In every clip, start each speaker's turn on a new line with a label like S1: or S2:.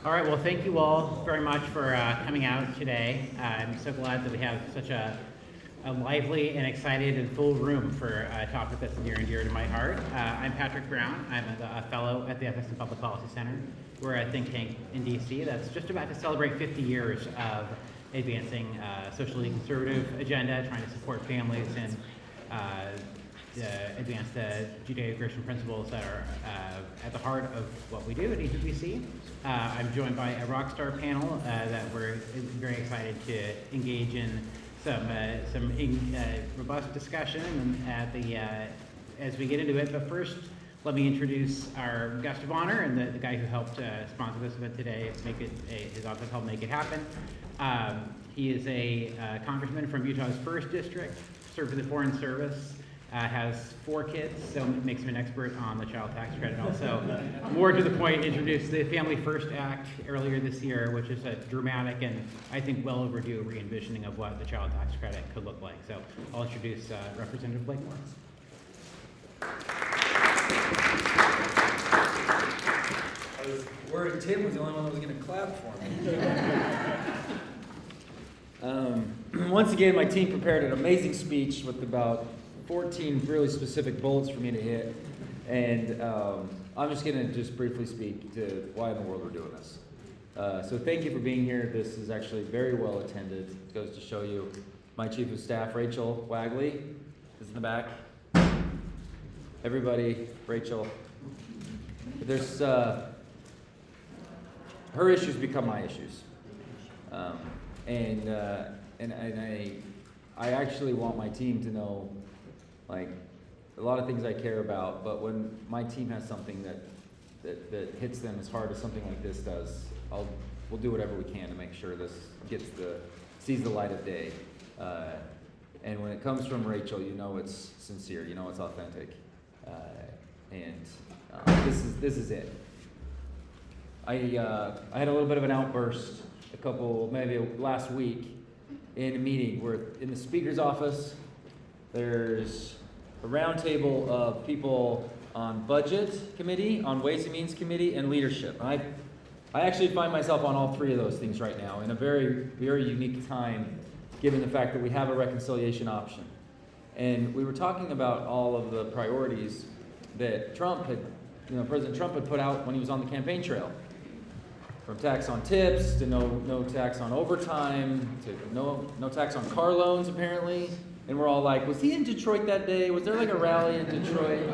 S1: All right, well, thank you all very much for coming out today. I'm so glad that we have such a lively and excited and full room for a topic that's near and dear to my heart. I'm Patrick Brown. I'm a fellow at the Ethics and Public Policy Center. We're a think tank in DC that's just about to celebrate 50 years of advancing a socially conservative agenda, trying to support families and advance the Judeo-Christian principles that are at the heart of what we do at EPPC. I'm joined by a rock star panel that we're very excited to engage in some robust discussion as we get into it. But first, let me introduce our guest of honor and the guy who helped sponsor this event today, his office helped make it happen. He is a congressman from Utah's 1st District, served in the Foreign Service, has 4 kids, so it makes him an expert on the child tax credit. Also, more to the point, introduced the Family First Act earlier this year, which is a dramatic and I think well overdue re-envisioning of what the child tax credit could look like. So I'll introduce Representative Blakemore.
S2: I was worried Tim was the only one that was going to clap for me. Once again, my team prepared an amazing speech with about 14 really specific bullets for me to hit, and I'm just going to briefly speak to why in the world we're doing this. So thank you for being here. This is actually very well attended. It goes to show you my Chief of Staff, Rachel Wagley, is in the back. Everybody, Rachel. There's her issues become my issues, and I actually want my team to know, like, a lot of things I care about, but when my team has something that hits them as hard as something like this does, we'll do whatever we can to make sure this sees the light of day. And when it comes from Rachel, you know it's sincere, you know it's authentic, this is it. I had a little bit of an outburst maybe last week in a meeting where in the speaker's office there's a round table of people on budget committee, on ways and means committee, and leadership. I actually find myself on all 3 of those things right now in a very, very unique time, given the fact that we have a reconciliation option. And we were talking about all of the priorities that President Trump had put out when he was on the campaign trail. From tax on tips, to no tax on overtime, to no tax on car loans, apparently. And we're all like, was he in Detroit that day? Was there like a rally in Detroit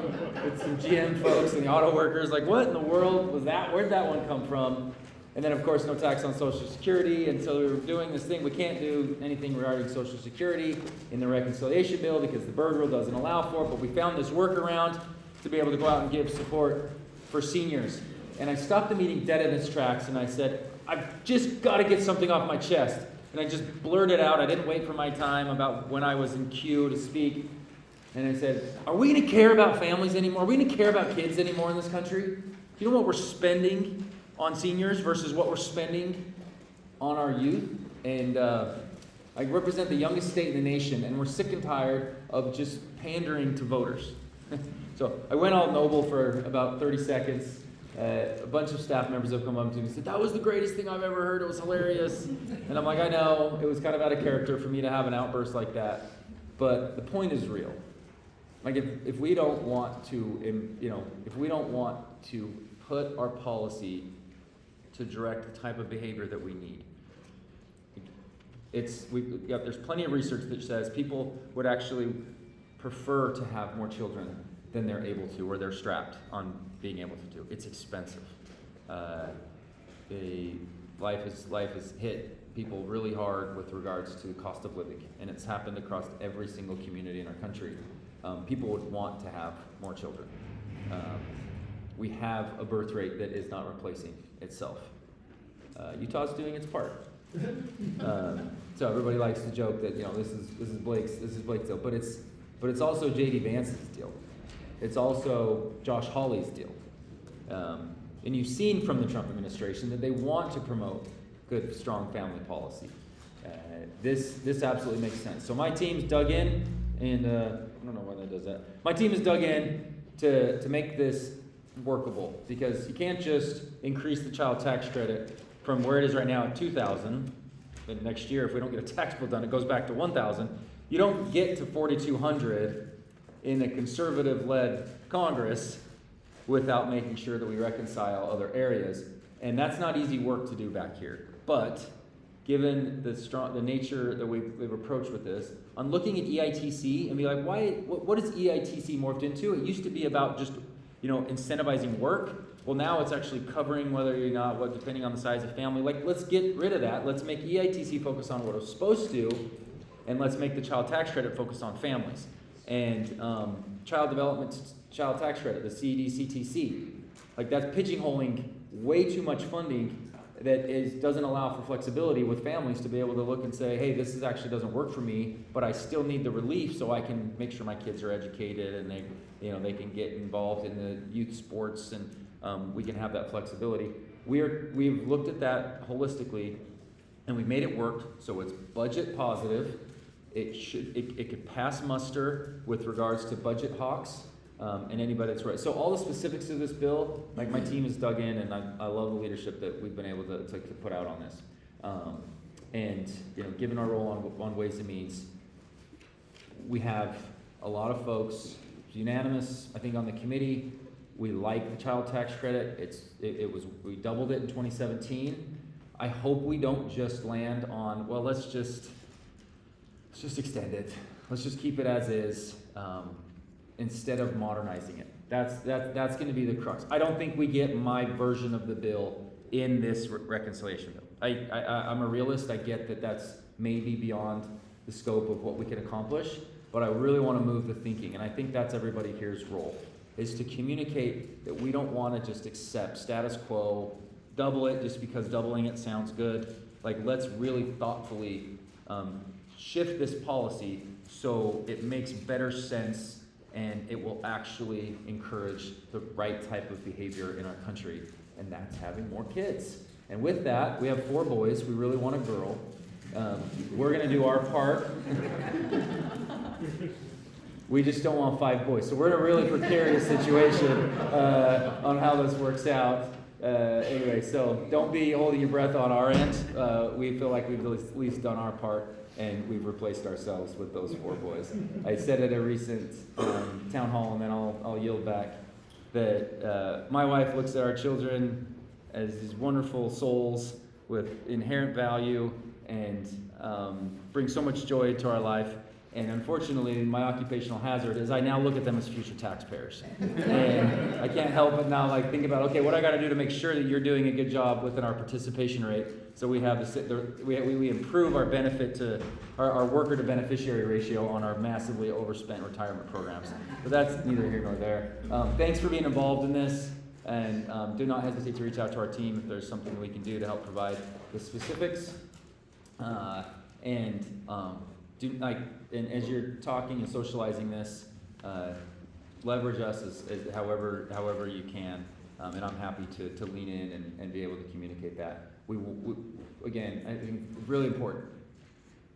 S2: with some GM folks and the auto workers? Like, what in the world was that? Where'd that one come from? And then, of course, no tax on Social Security. And so we were doing this thing. We can't do anything regarding Social Security in the reconciliation bill because the Byrd rule doesn't allow for it. But we found this workaround to be able to go out and give support for seniors. And I stopped the meeting dead in its tracks, and I said, I've just got to get something off my chest. And I just blurted out, I didn't wait for my time about when I was in queue to speak. And I said, are we going to care about families anymore? Are we going to care about kids anymore in this country? You know what we're spending on seniors versus what we're spending on our youth? And I represent the youngest state in the nation, and we're sick and tired of just pandering to voters. So I went all noble for about 30 seconds. A bunch of staff members have come up to me and said, that was the greatest thing I've ever heard. It was hilarious. And I'm like, I know. It was kind of out of character for me to have an outburst like that. But the point is real. Like, if we don't want to put our policy to direct the type of behavior that we need, there's plenty of research that says people would actually prefer to have more children than they're able to, or they're strapped on being able to do. It's expensive. Life has hit people really hard with regards to the cost of living, and it's happened across every single community in our country. People would want to have more children. We have a birth rate that is not replacing itself. Utah's doing its part. So everybody likes to joke that this is Blake's deal, but it's also J.D. Vance's deal. It's also Josh Hawley's deal. And you've seen from the Trump administration that they want to promote good, strong family policy. This absolutely makes sense. So my team's dug in, and I don't know why that does that. My team has dug in to make this workable, because you can't just increase the child tax credit from where it is right now at $2,000, but next year, if we don't get a tax bill done, it goes back to $1,000. You don't get to $4,200 in a conservative-led Congress without making sure that we reconcile other areas. And that's not easy work to do back here. But given the nature that we've approached with this, on looking at EITC and be like, what is EITC morphed into? It used to be about just, incentivizing work. Well, now it's actually covering whether you're not, depending on the size of family. Like, let's get rid of that. Let's make EITC focus on what it's supposed to, and let's make the child tax credit focus on families. And child development, child tax credit, the CDCTC, like that's pigeonholing way too much funding that doesn't allow for flexibility with families to be able to look and say, hey, this actually doesn't work for me, but I still need the relief so I can make sure my kids are educated and they can get involved in the youth sports, and we can have that flexibility. We've looked at that holistically, and we've made it work so it's budget positive. It could pass muster with regards to budget hawks. And anybody that's right. So all the specifics of this bill, like my team has dug in, and I love the leadership that we've been able to put out on this. And given our role on Ways and Means, we have a lot of folks, unanimous, I think, on the committee. We like the child tax credit. We doubled it in 2017. I hope we don't just land on, well, let's just extend it. Let's just keep it as is. Instead of modernizing it. That's going to be the crux. I don't think we get my version of the bill in this reconciliation bill. I'm a realist. I get that that's maybe beyond the scope of what we can accomplish, but I really want to move the thinking, and I think that's everybody here's role, is to communicate that we don't want to just accept status quo, double it just because doubling it sounds good. Like, let's really thoughtfully shift this policy so it makes better sense and it will actually encourage the right type of behavior in our country, and that's having more kids. And with that, we have 4 boys. We really want a girl. We're going to do our part. We just don't want 5 boys. So we're in a really precarious situation on how this works out. Anyway, so don't be holding your breath on our end. We feel like we've at least done our part, and we've replaced ourselves with those 4 boys. I said at a recent town hall, and then I'll yield back, that my wife looks at our children as these wonderful souls with inherent value and bring so much joy to our life. And unfortunately, my occupational hazard is I now look at them as future taxpayers. And I can't help but now think about, okay, what I got to do to make sure that you're doing a good job within our participation rate, so we have we improve our benefit to our worker to beneficiary ratio on our massively overspent retirement programs. But that's neither here nor there. Thanks for being involved in this, and do not hesitate to reach out to our team if there's something we can do to help provide the specifics. And as you're talking and socializing this, leverage us as however you can, and I'm happy to lean in and be able to communicate that. We again, I think really important.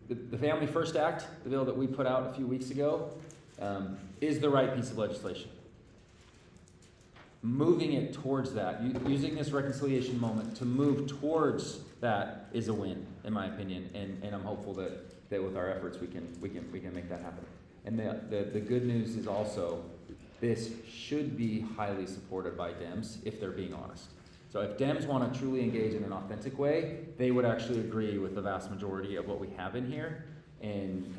S2: The Family First Act, the bill that we put out a few weeks ago, is the right piece of legislation. Moving it towards that, using this reconciliation moment to move towards that, is a win, in my opinion, and I'm hopeful that with our efforts we can make that happen. And the good news is also, this should be highly supported by Dems if they're being honest. So if Dems want to truly engage in an authentic way, they would actually agree with the vast majority of what we have in here. And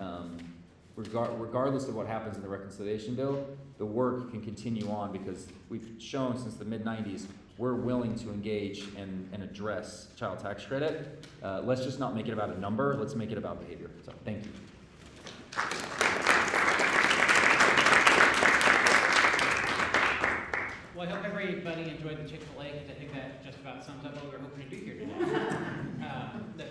S2: regardless of what happens in the reconciliation bill, the work can continue on, because we've shown since the mid-90s we're willing to engage and address child tax credit. Let's just not make it about a number. Let's make it about behavior. So thank you.
S1: Well, I hope everybody enjoyed the Chick-fil-A, because I think that just about sums up what we were hoping to do here today.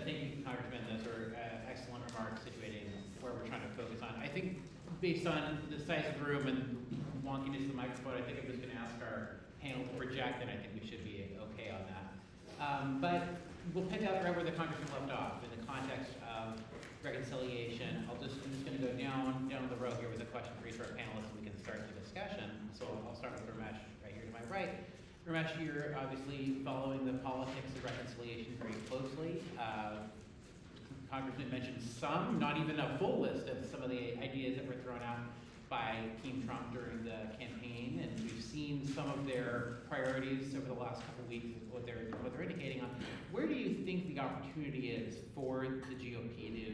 S1: Thank you, Congressman. Those were excellent remarks situating where we're trying to focus on. I think based on the size of the room and wonkiness of the microphone, I think I'm just going to ask our panel to project, and I think we should be okay on that. But we'll pick up right where the Congressman left off in the context of reconciliation. I'm just going to go down the row here with a question for each of our panelists, so we can start the discussion. So I'll start with Ramesh right here to my right. Ramesh, you're obviously following the politics of reconciliation very closely. Congressman mentioned some, not even a full list of some of the ideas that were thrown out by Team Trump during the campaign, and we've seen some of their priorities over the last couple of weeks, what they're indicating on. Where do you think the opportunity is for the GOP to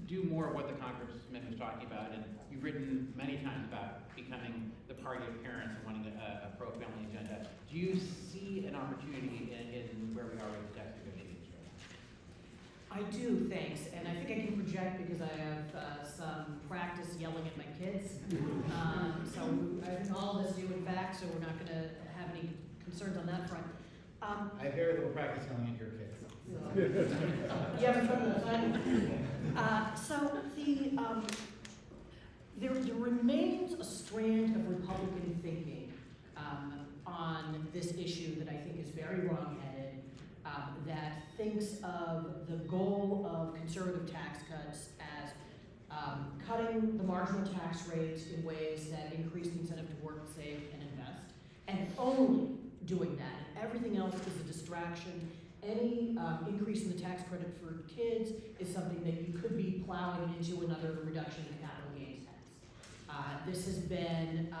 S1: do more of what the congressman was talking about? And you've written many times about becoming the party of parents and wanting a pro-family agenda. Do you see an opportunity in where we are with the tax negotiations right now?
S3: I do, thanks, and I think I can project because I have some practice yelling at my kids. So I think all of us do, in fact, so we're not going to have any concerns on that front.
S1: I have very little practice yelling at your kids.
S3: You have a trouble with So there remains a strand of Republican thinking on this issue that I think is very wrong-headed, that thinks of the goal of conservative tax cuts as cutting the marginal tax rates in ways that increase the incentive to work, save, and invest, and only doing that. And everything else is a distraction. Any increase in the tax credit for kids is something that you could be plowing into another reduction in capital gains tax. This has been,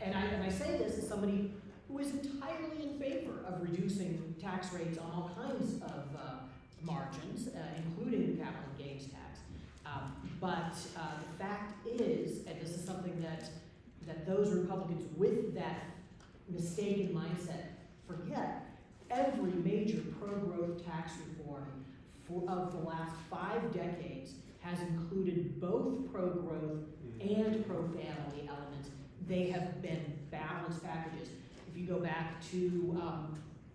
S3: and I say this as somebody who is entirely in favor of reducing tax rates on all kinds of margins, including the capital gains tax. But the fact is, and this is something that those Republicans with that mistaken mindset forget, every major pro-growth tax reform of the last 5 decades has included both pro-growth and pro-family elements. They have been balanced packages. If you go back to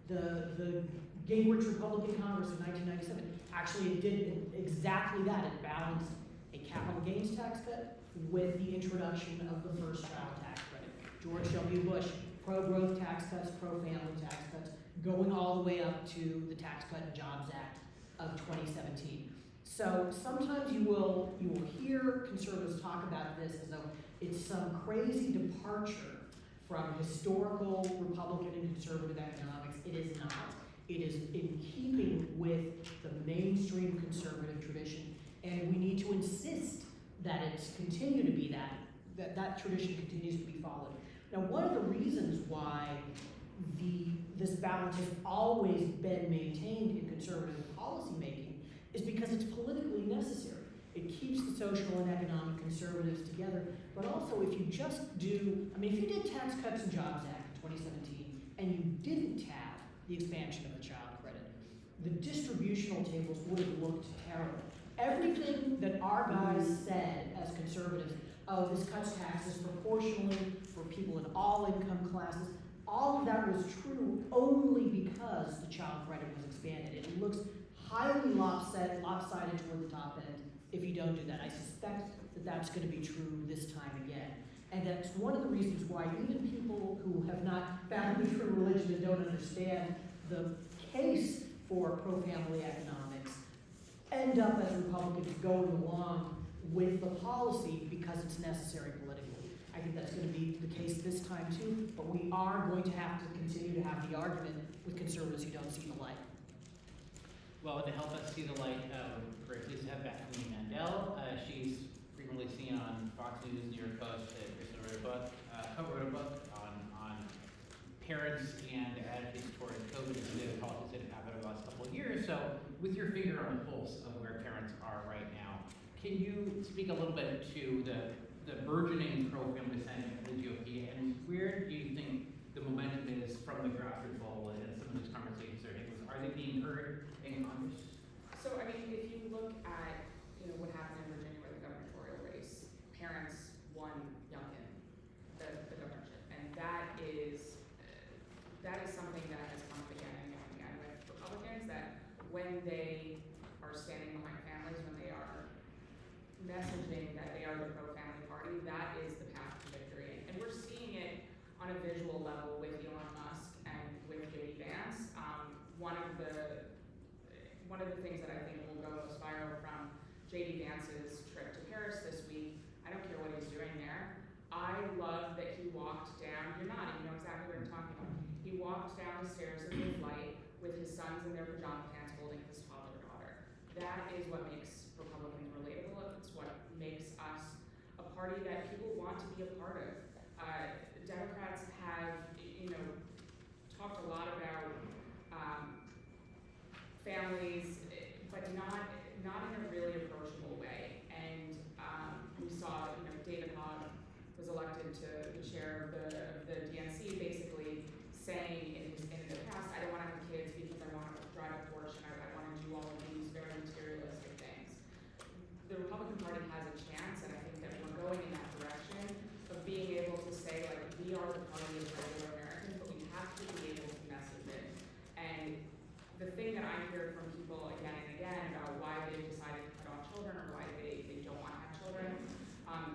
S3: the Gingrich Republican Congress of 1997, actually it did exactly that. It balanced a capital gains tax cut with the introduction of the first child tax credit. George W. Bush, pro-growth tax cuts, pro-family tax cuts, going all the way up to the Tax Cut and Jobs Act of 2017. So sometimes you will hear conservatives talk about this as though it's some crazy departure from historical Republican and conservative economics. It is not. It is in keeping with the mainstream conservative tradition, and we need to insist that it's continue to be that tradition continues to be followed. Now, one of the reasons why this balance has always been maintained in conservative policymaking is because it's politically necessary. It keeps the social and economic conservatives together, but also if you just do, if you did Tax Cuts and Jobs Act in 2017 and you didn't have the expansion of the child credit, the distributional tables would have looked terrible. Everything that our guys said as conservatives, oh, this cuts taxes proportionally for people in all income classes, all of that was true only because the child credit was expanded. It looks highly lopsided toward the top end if you don't do that. I suspect that that's going to be true this time again. And that's one of the reasons why even people who have not found the true religion and don't understand the case for pro-family economics end up as Republicans going along with the policy because it's necessary politically. I think that's going to be the case this time too, but we are going to have to continue to have the argument with conservatives who don't see the light.
S1: Well, to help us see the light, we're pleased to have Bethany Mandel. She's frequently seen on Fox News, New York Post. Recently co-wrote a book on parents and attitudes toward COVID and the policies that have happened over the last couple of years. So, with your finger on the pulse of where parents are right now, can you speak a little bit to the burgeoning pro-family sentiment of the GOP, and where do you think the momentum is from the grassroots level and some of those conversations are they being heard in Congress?
S4: So, if you look at what happened in Virginia with the gubernatorial race, parents won Youngkin the governorship, and that is something that has come up again and again and again with Republicans, that when they are standing behind families, when they are messaging that they are the pro-family party, that is the path to victory. And we're seeing it on a visual level with Elon Musk and with J.D. Vance. One of the things that I think will go most viral from J.D. Vance's trip to Paris this week, I don't care what he's doing there. I love that he walked down, you're nodding, you know exactly what I'm talking about. the stairs of the flight with his sons in their pajama pants holding his toddler daughter. That is what makes Republicans relatable. It's what makes us a party that people want to be a part of. Democrats have, talked a lot about families, but not in a really approachable way. And we saw, David Hogg was elected to the chair of the DNC, basically saying in the past, I don't want to have kids because I want to drive a Porsche and I want to do all of these very materialistic things. The Republican Party has a chance, and I think that we're going in that direction of being able to say, like, we are the party of regular Americans, but we have to be able to message it. And the thing that I hear from people again and again about why they've decided to cut off children or why they don't want to have children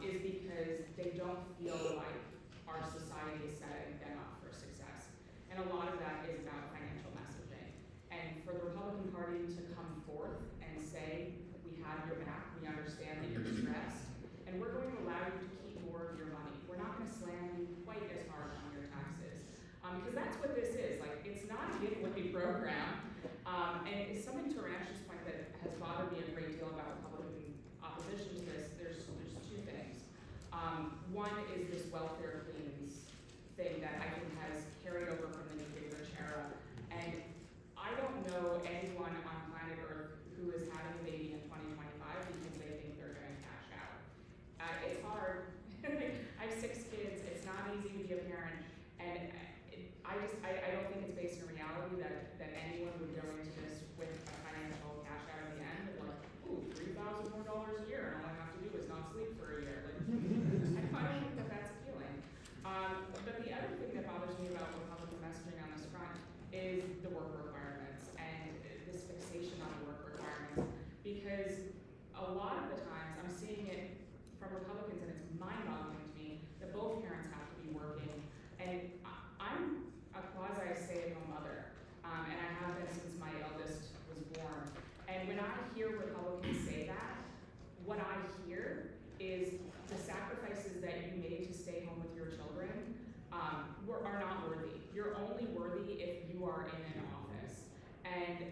S4: is because they don't feel like our society is setting them up for success. And a lot of that is about financial messaging. And for the Republican Party to come forth and say, we have your back, we understand that you're stressed, and we're going to allow you to keep more of your money. We're not going to slam you quite as hard on your taxes. Because that's what this is. Like, it's not a giveaway program. And it's something to Ramesh's point that has bothered me a great deal about Republican opposition to this. There's two things. One is this welfare queens thing that I think has carried over from the New Gingrich era. And I don't know anyone on planet Earth who is having a baby in 2025 because they think they're going to cash out. It's hard. I have 6 kids. It's not easy to be a parent. And I don't think it's based in reality that anyone would go into this with a financial cash out at the end of like, ooh, $3,000 more a year, and all I have to do is not sleep for a year. Like, I don't think that that's appealing. But the other thing that bothers me about Republican messaging on this front is the work requirements and this fixation on the work requirements. Because a lot of the times I'm seeing it from Republicans, and it's mind-boggling to me that both parents have to be working. And I'm a quasi-stay-at-home mother, and I have been since my eldest was born. And when I hear Republicans say that, what I hear is the sacrifices that you made to stay home with your children are not worthy. You're only worthy if you are in an office. And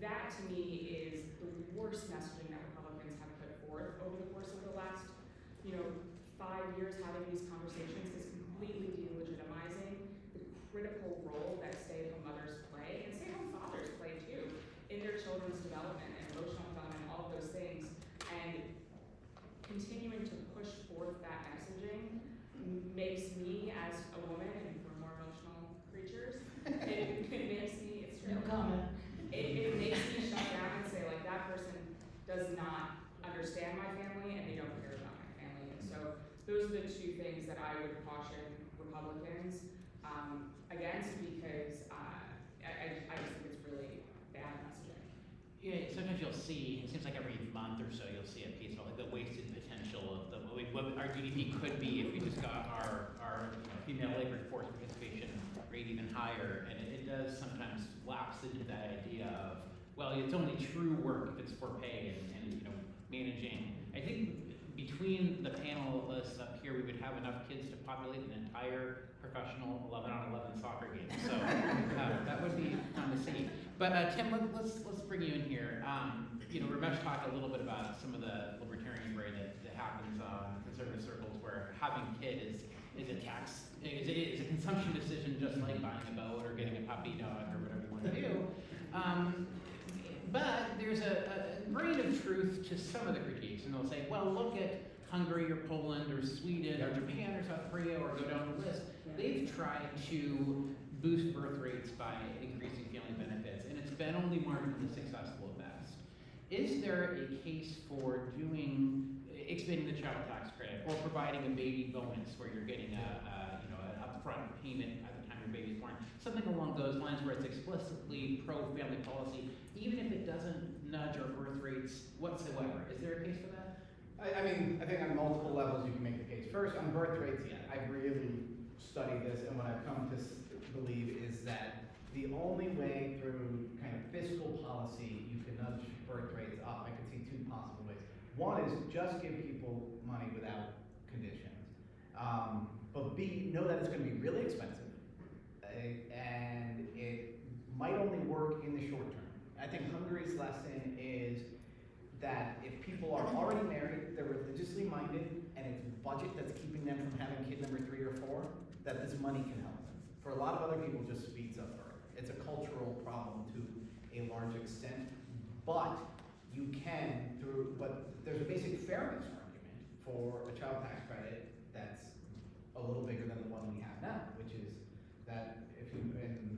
S4: that to me is the worst messaging that Republicans have put forth over the course of the last 5 years. Having these conversations is completely delegitimizing the critical role that stay-at-home mothers play, and stay-at-home fathers play too, in their children's development and emotional development, all of those things. And continuing to push forth that messaging makes me, as a woman, and we're more emotional creatures, it makes me, it's true.
S3: No comment.
S4: It makes me shut down and say, like, that person does not understand my family and they don't care about my family. And so those are the two things that I would caution Republicans against, because I just think it's really bad messaging.
S1: Yeah, sometimes you'll see, it seems like every month or so, you'll see a piece about like the wasted potential of what our GDP could be if we just got our female labor force participation rate even higher. And it does sometimes lapse into that idea of, well, it's only true work if it's for pay and managing. I think between the panelists up here, we would have enough kids to populate an entire professional 11-on-11 soccer game. So that would be fun to see. But Tim, let's bring you in here. Ramesh talked a little bit about some of the libertarian brain that happens in conservative circles, where having a kid is a tax, is a consumption decision, just like buying a boat or getting a puppy dog or whatever you want to do. But there's a grain of truth to some of the critiques, and they'll say, well, look at Hungary or Poland or Sweden or Japan or South Korea, or go down the list. They've tried to boost birth rates by increasing family benefits, and it's been only marginally successful at best. Is there a case for expanding the child tax credit, or providing a baby bonus where you're getting an upfront payment at the time your baby's born? Something along those lines, where it's explicitly pro-family policy, even if it doesn't nudge our birth rates whatsoever. Is there a case for that?
S5: I think on multiple levels you can make the case. First, on birth rates, I've really studied this, and what I've come to believe is that the only way through kind of fiscal policy you can nudge birth rates up, I can see 2 possible ways. One is just give people money without conditions. But B, know that it's going to be really expensive, and it might only work in the short term. I think Hungary's lesson is that if people are already married, they're religiously minded, and it's budget that's keeping them from having kid number 3 or 4, that this money can help them. For a lot of other people, it just speeds up birth. It's a cultural problem to a large extent, but you can, there's a basic fairness argument for a child tax credit that's a little bigger than the one we have now, which is that if you, in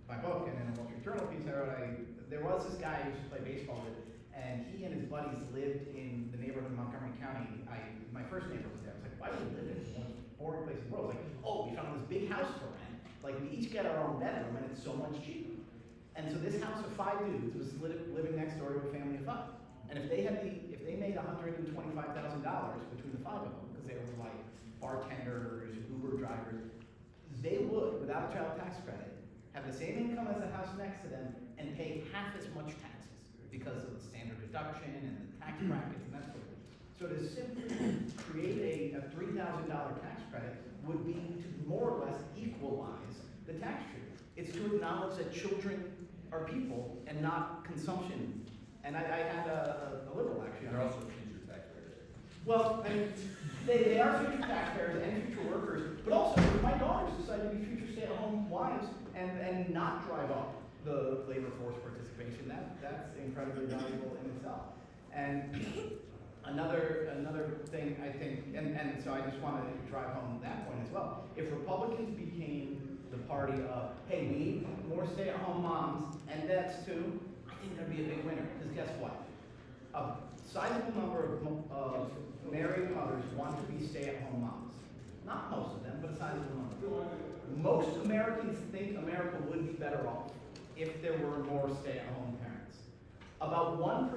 S5: my book and in a Wall Street Journal piece I wrote, there was this guy who used to play baseball with, and he and his buddies lived in the neighborhood of Montgomery County. My first neighbor was there. I was like, why do we live in this one boring place in the world? I was like, oh, we found this big house to rent. Like, we each get our own bedroom, and it's so much cheaper. And so this house of 5 dudes was living next door to a family of 5. And if they made $125,000 between the 5 of them, because they were like bartenders, Uber drivers, they would, without a child tax credit, have the same income as the house next to them and pay half as much taxes because of the standard deduction and the tax brackets and that sort of thing. So to simply create a $3,000 tax credit would be to more or less equalize the tax treatment. It's to acknowledge that children are people and not consumption. And I had a liberal actually.
S2: They're also future taxpayers.
S5: Well, I mean, they are future taxpayers and future workers, but also if my daughters decide to be future stay-at-home wives and not drive up the labor force participation, that's incredibly valuable in itself. And another thing I think, and so I just want to drive home that point as well. If Republicans became the party of, hey, we need more stay-at-home moms and dads too, I think that'd be a big winner. Because guess what? A sizable number of married mothers want to be stay-at-home moms. Not most of them, but a sizable number. Most Americans think America would be better off if there were more stay-at-home parents. About 1%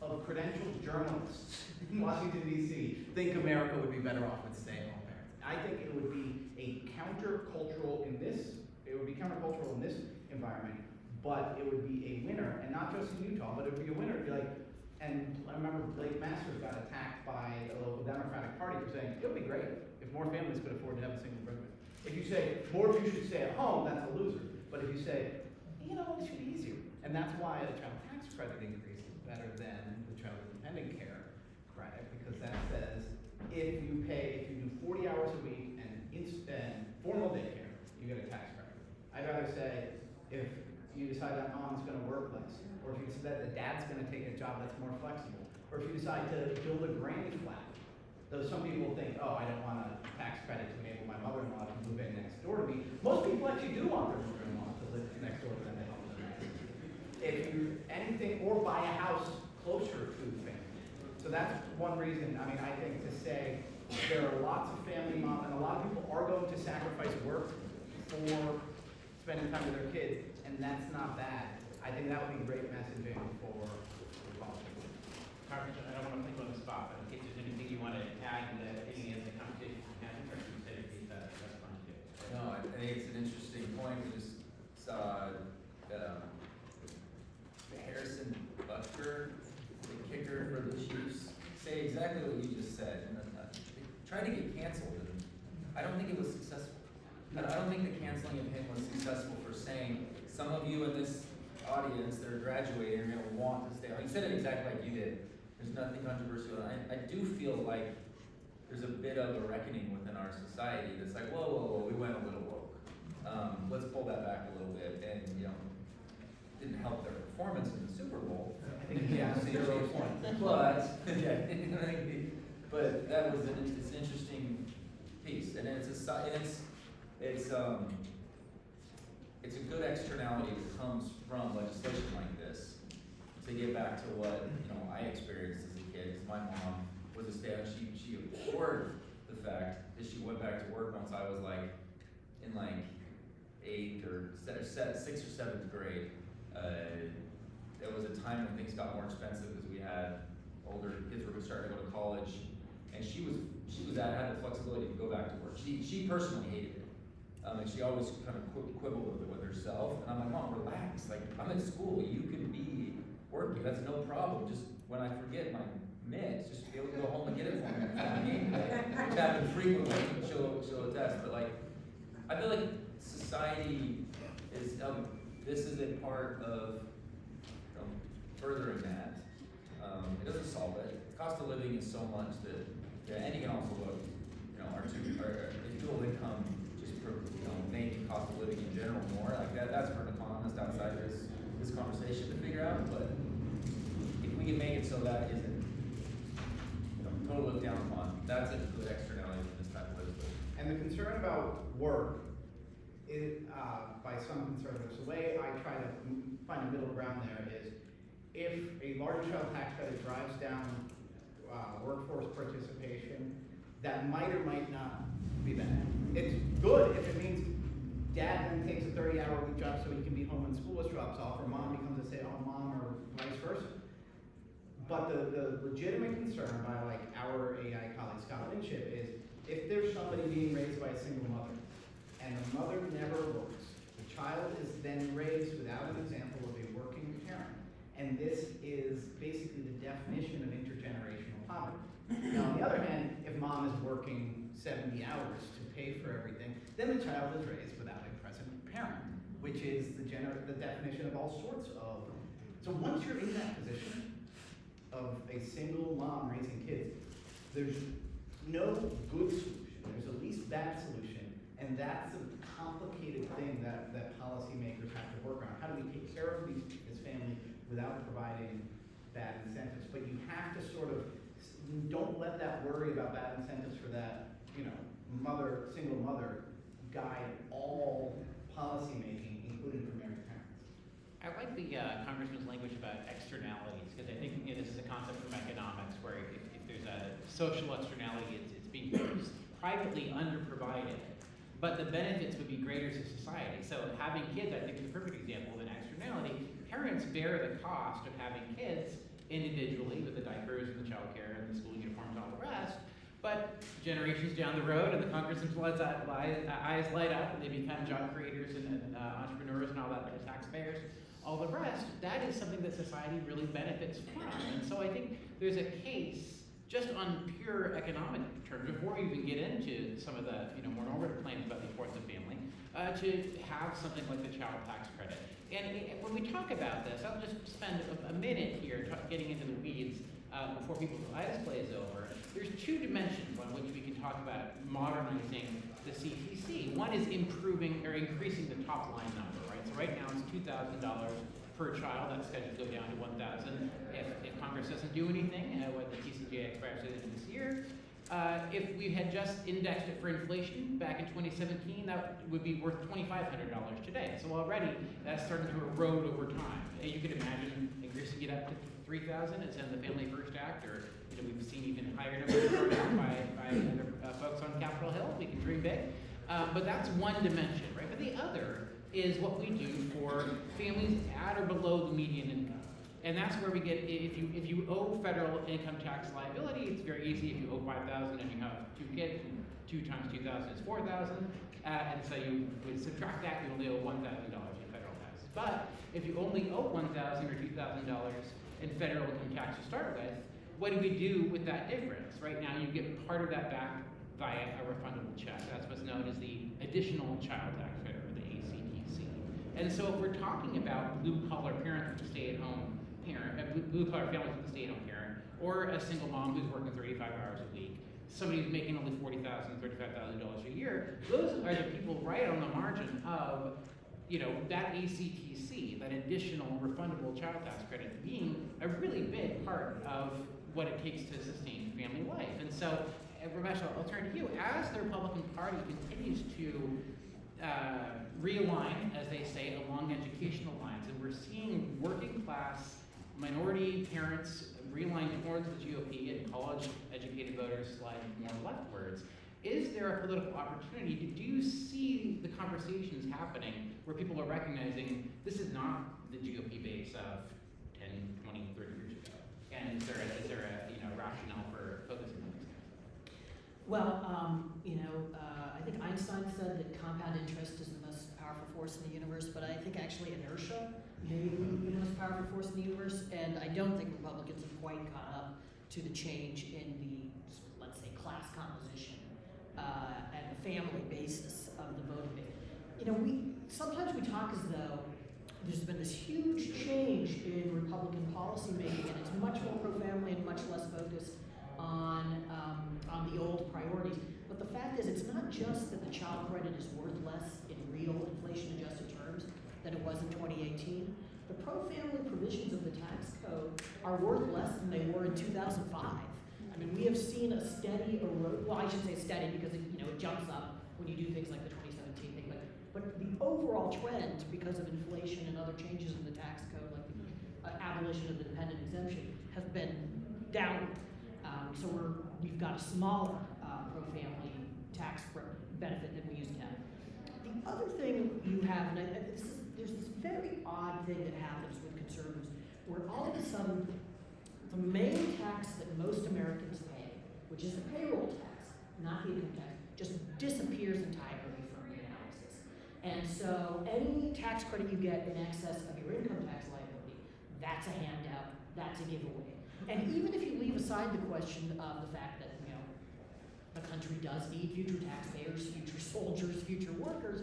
S5: of credentialed journalists in Washington, D.C. think America would be better off with stay-at-home parents. I think it would be countercultural in this environment, but it would be a winner, and not just in Utah, but it would be a winner. It'd be like, and I remember Blake Masters got attacked by a local Democratic Party for saying, it would be great if more families could afford to have a single breadwinner. If you say, more of you should stay at home, that's a loser. But if you say, you know, it should be easier. And that's why the child tax credit increase is better than the child dependent care credit, because that says, if you do 40 hours a week and formal daycare, you get a tax credit. I'd rather say, if you decide that mom's going to work less, or if you decide that the dad's going to take a job that's more flexible, or if you decide to build a granny flat. Though some people think, oh, I don't want a tax credit to enable my mother-in-law to move in next door to me. Most people actually do want their mother-in-law to live next door to them to help them. If you anything, or buy a house closer to the family. So that's one reason. I mean, I think to say there are lots of family moms, and a lot of people are going to sacrifice work for spending time with their kids, and that's not bad. I think that would be great messaging for politics.
S1: Carney, I don't want to put you on the spot, but in case there's anything you want to add to any of the conversation you had, or you said it, that's fine too.
S2: No, I think it's an interesting point. We just saw Harrison Butker, the kicker for the Chiefs, say exactly what you just said. And tried to get canceled, and I don't think it was successful. I don't think the canceling of him was successful for saying some of you in this audience that are graduating are going to want to stay on. He said it exactly like you did. There's nothing controversial. I do feel like there's a bit of a reckoning within our society that's like, whoa, we went a little woke. Let's pull that back a little bit, and didn't help their performance in the Super Bowl.
S5: I think yeah, 0 points.
S2: But but that was it's an interesting piece, and it's a good externality that comes from legislation like this. To get back to what I experienced as a kid, because my mom was a stay-at-home. She abhorred the fact that she went back to work once I was in 8th or 6th or 7th grade. There was a time when things got more expensive because we had older kids were starting to go to college, and she had the flexibility to go back to work. She personally hated it, and she always kind of quibbled with herself. And I'm like, Mom, relax. Like, I'm in school. You can be working. That's no problem. Just when I forget my mitts, just be able to go home and get it for me before the game day. Which happened frequently. She'll attest. But I feel like society is this is a part of, furthering that. It doesn't solve it. Cost of living is so much that, and you can also look, our dual income just making cost of living in general more, like that's for an economist outside this conversation to figure out, but if we can make it so that isn't, totally looked down upon, that's a good externality from this type of legislation.
S5: And the concern about work is, by some conservatives, the way I try to find a middle ground there is, if a large child tax credit drives down workforce participation, that might or might not be bad. It's good if it means dad then takes a 30-hour-week job so he can be home when school drops off, or mom becomes a stay-at-home mom, or vice versa. But the legitimate concern by our AI colleague Scott Winship is, if there's somebody being raised by a single mother, and the mother never works, the child is then raised without an example of a working parent. And this is basically the definition of intergenerational poverty. Now, on the other hand, if mom is working 70 hours to pay for everything, then the child is raised without a present parent, which is the definition of all sorts of. So once you're in that position of a single mom raising kids, there's no good solution. There's at least bad solution, and that's a complicated thing that policymakers have to work on. How do we take care of this family without providing bad incentives? But you have to don't let that worry about bad incentives for that, single mother guide all policymaking, including for married parents.
S1: I like the Congressman's language about externalities, because I think this is a concept from economics where if there's a social externality, it's being privately underprovided, but the benefits would be greater to society. So having kids, I think, is a perfect example of an externality. Parents bear the cost of having kids individually with the diapers and the child care and the school uniforms and all the rest, but generations down the road, and the Congressman's eyes light up, and they become job creators and entrepreneurs and all that, like taxpayers, all the rest, that is something that society really benefits from. And so I think there's a case, just on pure economic terms, before we even get into some of the more normative claims about the importance of family, to have something like the child tax credit. And when we talk about this, I'll just spend a minute here getting into the weeds before people's eyes glaze over. There's two dimensions on which we can talk about modernizing the CTC. One is improving or increasing the top line number, right? So right now it's $2,000 per child. That's scheduled to go down to $1,000 if Congress doesn't do anything, what the TCJA expires at the end of this year. If we had just indexed it for inflation back in 2017, that would be worth $2,500 today. So already that's starting to erode over time. And you could imagine increasing it up to $3,000 as in the Family First Act, or we've seen even higher numbers thrown out by other folks on Capitol Hill. We can dream big. But that's one dimension, right? But the other is what we do for families at or below the median income. And that's where we get, if you owe federal income tax liability, it's very easy. If you owe $5,000 and you have 2 kids, 2 times 2,000 is $4,000. And so you would subtract that, you only owe $1,000 in federal taxes. But if you only owe $1,000 or $2,000 in federal income tax to start with, what do we do with that difference? Right now, you get part of that back via a refundable check. That's what's known as the additional child tax credit, or the ACTC. And so if we're talking about blue-collar parents with a stay-at-home parent, blue-collar families with a stay-at-home parent, or a single mom who's working 35 hours a week, somebody who's making only $40,000, $35,000 a year, those are the people right on the margin of, that ACTC, that additional refundable child tax credit, being a really big part of what it takes to sustain family life. And so, Ramesh, I'll turn to you. As the Republican Party continues to realign, as they say, along educational lines, and we're seeing working class minority parents realign towards the GOP and college-educated voters slide more leftwards, is there a political opportunity? Do you see the conversations happening where people are recognizing this is not the GOP base of 10, 20, 30 years ago? And is there a rationale for focusing on this kind of stuff?
S3: Well, I think Einstein said that compound interest is the most powerful force in the universe, but I think actually inertia may be the most powerful force in the universe, and I don't think Republicans have quite caught up to the change in the, let's say, class composition and the family basis of the voting base. Sometimes we talk as though there's been this huge change in Republican policymaking, and it's much more pro-family and much less focused on the old priorities. But the fact is, it's not just that the child credit is worth less in real inflation-adjusted terms than it was in 2018. The pro-family provisions of the tax code are worth less than they were in 2005. I mean, we have seen a steady erosion. Well, I should say steady because it jumps up when you do things like the 2017 thing. But the overall trend, because of inflation and other changes in the tax code, like the abolition of the dependent exemption, has been downward. So we've got a smaller pro-family tax benefit than we used to have. The other thing you have, and there's this very odd thing that happens with conservatives, where all of a sudden, the main tax that most Americans pay, which is the payroll tax, not the income tax, just disappears entirely from the analysis. And so any tax credit you get in excess of your income tax liability, that's a handout, that's a giveaway. And even if you leave aside the question of the fact that, the country does need future taxpayers, future soldiers, future workers,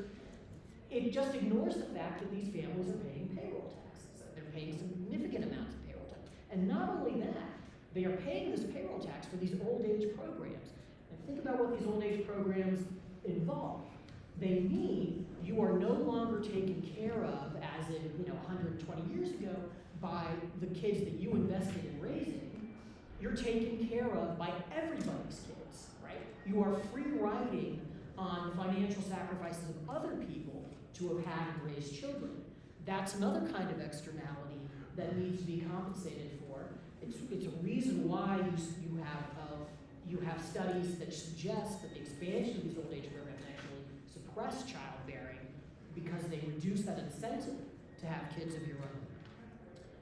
S3: it just ignores the fact that these families are paying payroll taxes. They're paying significant amounts of payroll tax. And not only that, they are paying this payroll tax for these old age programs. And think about what these old age programs involve. They mean you are no longer taken care of, as in 120 years ago, by the kids that you invested in raising. You're taken care of by everybody's kids, right? You are free riding on the financial sacrifices of other people to have had and raised children. That's another kind of externality that needs to be compensated for. It's a reason why you have studies that suggest that the expansion of these old age programs actually suppress childbearing because they reduce that incentive to have kids of your own.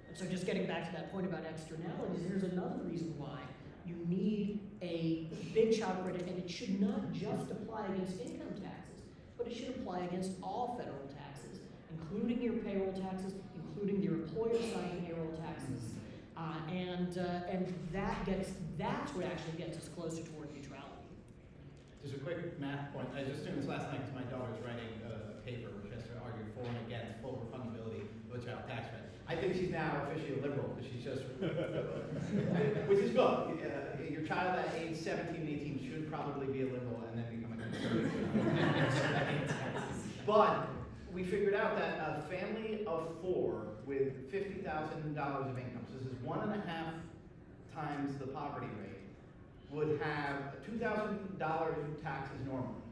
S3: And so just getting back to that point about externalities, here's another reason why you need a big child credit, and it should not just apply against income taxes, but it should apply against all federal taxes, including your payroll taxes, including your employer-signed payroll taxes, and that's what actually gets us closer toward neutrality.
S5: Just a quick math point. I was just doing this last night because my daughter's writing a paper which has to argue for and against full refundability of a child tax credit. I think she's now officially a liberal because she's just, which is good. Your child at age 17, 18 should probably be a liberal and then become a conservative. But we figured out that a family of 4 with $50,000 of income, so this is 1.5 times the poverty rate, would have $2,000 in taxes normally,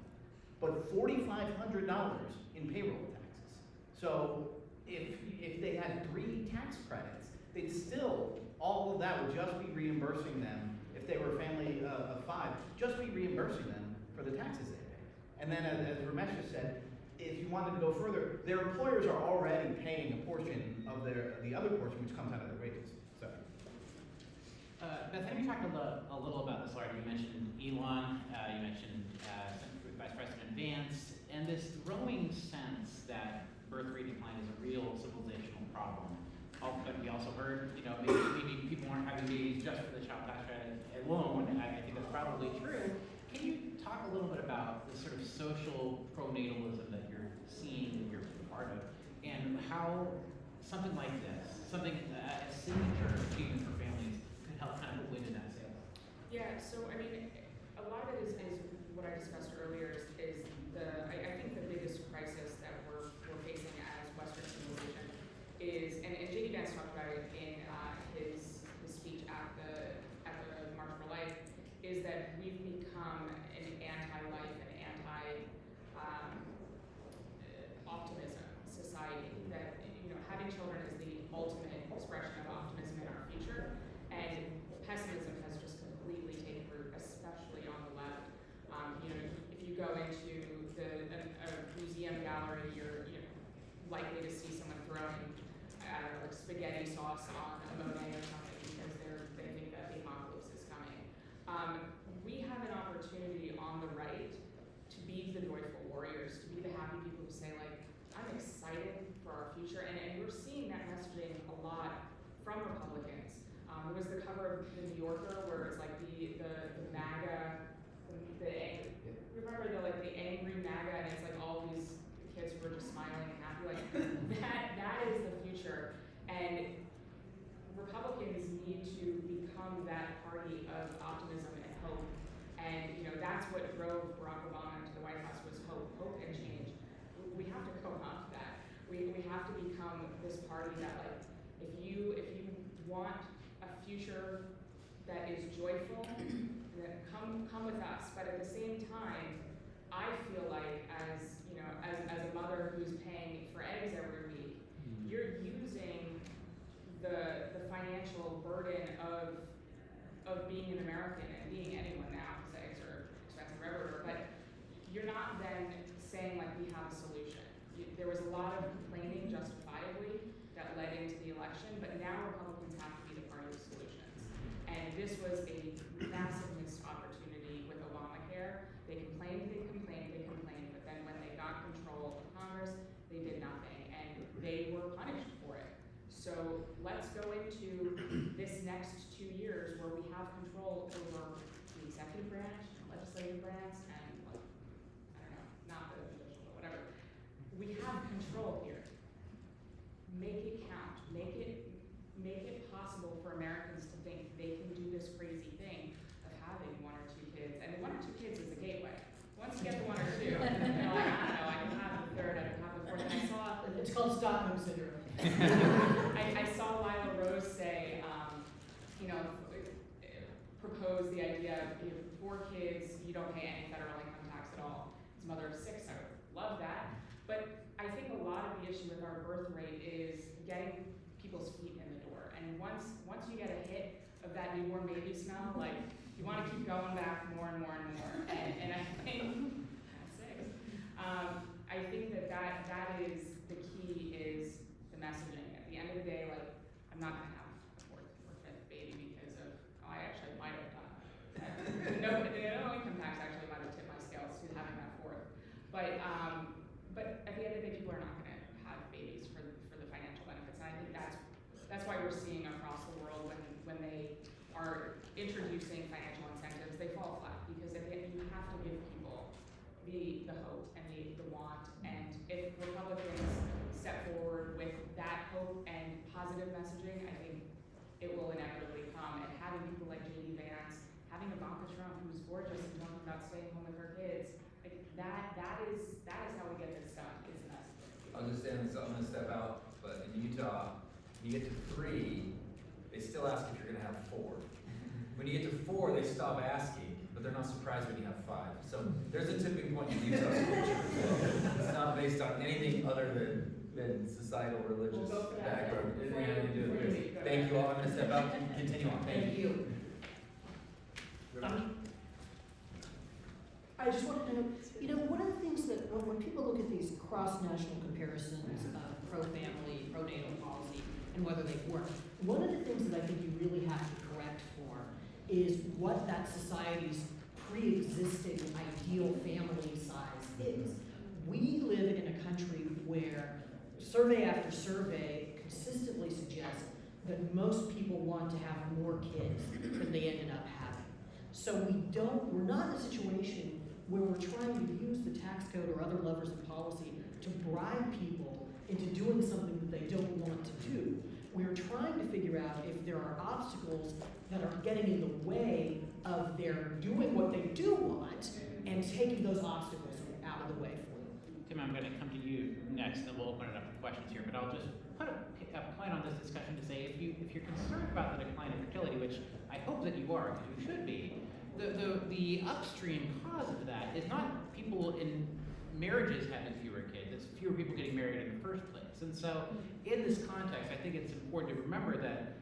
S5: but $4,500 in payroll taxes. So if they had 3 tax credits, they'd still, all of that would just be reimbursing them, if they were a family of 5, just be reimbursing them for the taxes they pay. And then as Ramesh just said, if you wanted to go further, their employers are already paying a portion of the other portion, which comes out of their wages. So,
S1: Bethany, we talked a little about this already. You mentioned Elon, you mentioned Vice President Vance, and this growing sense that birth rate decline is a real civilizational problem. But we also heard, maybe people aren't having babies just for the child tax credit alone. I think that's probably true. Can you talk a little bit about the sort of social pronatalism that you're seeing, that you're part of, and how something like this, something a signature achievement for families, could help kind of put wind in that sail?
S4: Yeah, so I mean, a lot of it is what I discussed earlier is I think the biggest crisis that we're facing as Western civilization is, and J.D. Vance talked about it in his speech at the March for Life, is that we've become an anti-life and anti-optimism society. That having children is the ultimate expression of optimism in our future, and pessimism has just completely taken root, especially on the left. If you go into a museum gallery, you're likely to see someone throwing like spaghetti sauce on a Monet or something because they think that the apocalypse is coming. We have an opportunity on the right to be the joyful warriors, to be the happy people who say, like, I'm excited for our future. And we're seeing that messaging a lot from Republicans. It was the cover of the New Yorker where it's like the MAGA, remember the angry MAGA, and it's like all these kids who are just smiling and happy. Like that is the become that party of optimism and hope. And that's what drove Barack Obama to the White House, was hope and change. We have to go up that. We have to become this party that, like, if you want a future that is joyful, then come with us. But at the same time, I feel like as a mother who's paying for eggs every week, you're using the financial burden of being an American and being anyone now, because eggs are expensive everywhere, but you're not then saying, like, we have a solution. There was a lot of complaining, justifiably, that led into the election, but now Republicans have to be the party of solutions. And this was a massive missed opportunity with Obamacare. They complained, but then when they got control of Congress, they did nothing, and they were punished for it. So let's go into this next 2 years where we have control over the executive branch, the legislative branch, and, like, I don't know, not the judicial, but whatever. We have control here. Make it count. Make it possible for Americans to think they can do this crazy thing of having 1 or 2 kids. And 1 or 2 kids is a gateway. Once you get to 1 or 2, like, I don't know, I can have the 3rd, I can have the 4th. And I saw
S3: It's called Stockholm Syndrome.
S4: I saw Lila Rose say, propose the idea of 4 kids, you don't pay any federal income tax at all. His mother of 6, I love that. But I think a lot of the issue with our birth rate is getting people's feet in the door. And once you get a hit of that newborn baby smell, like, you want to keep going back more and more and more. And I think, 6, I think that is the key, is the messaging. At the end of the day, like, I'm not going to have a 4th or 5th baby because of, I actually might have done that. No income tax actually might have tipped my scales to having that 4th. But at the end of the day, people are not going to have babies for the financial benefits. And I think that's why we're seeing across the world when they are introducing financial incentives, they fall flat, because at the end you have to give people the hope and the want. And if Republicans step forward with that hope and positive messaging, I think it will inevitably come. And having people like J.D. Vance, having Ivanka Trump, who's gorgeous and talking about staying home with her kids, like, that is how we get this done, is the messaging.
S2: I'll just say this, I'm gonna step out, but in Utah, you get to 3, they still ask if you're gonna have 4. When you get to 4, they stop asking, but they're not surprised when you have 5. So there's a tipping point in Utah's culture. It's not based on anything other than societal, religious
S4: We'll go for that.
S2: background. It didn't have anything to do with this. Thank you all, I'm gonna step out and continue on.
S3: Thank you. I just want to know, one of the things that, when people look at these cross-national comparisons of pro-family, pro-natal policy, and whether they work, one of the things that I think you really have to correct for is what that society's pre-existing ideal family size is. We live in a country where survey after survey consistently suggests that most people want to have more kids than they ended up having. So we're not in a situation where we're trying to use the tax code or other levers of policy to bribe people into doing something that they don't want to do. We're trying to figure out if there are obstacles that are getting in the way of their doing what they do want and taking those obstacles out of the way for them.
S1: Tim, I'm going to come to you next, and then we'll open it up for questions here. But I'll just put a point on this discussion to say, if you're concerned about the decline in fertility, which I hope that you are, because you should be, the upstream cause of that is not people in marriages having fewer kids, it's fewer people getting married in the first place. And so in this context, I think it's important to remember that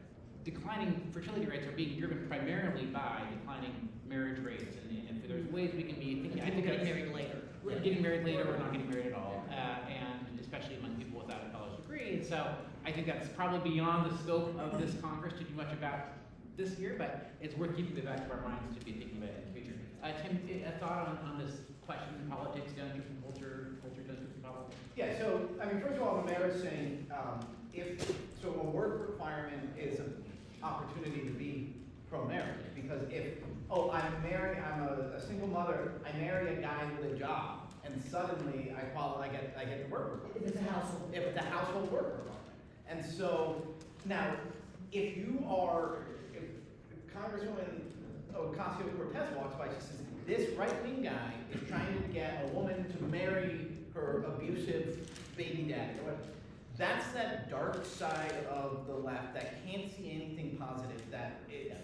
S1: declining fertility rates are being driven primarily by declining marriage rates. And if there's ways we can be thinking, I think
S3: Getting married later.
S1: we're getting married later or not getting married at all, and especially among people without a college degree. And so I think that's probably beyond the scope of this Congress to do much about this year, but it's worth keeping the back of our minds to be thinking about it in the future. Tim, a thought on this question, politics done from culture does from politics?
S5: Yeah, so, I mean, first of all, the mayor's saying, so a work requirement is an opportunity to be pro-marriage, because I'm a single mother, I marry a guy with a job, and suddenly I get the work requirement.
S3: If it's a household.
S5: If it's a household work requirement. And so, now, if Congresswoman Ocasio-Cortez walks by, she says, this right-wing guy is trying to get a woman to marry her abusive baby daddy. Or whatever. That's that dark side of the left that can't see anything positive.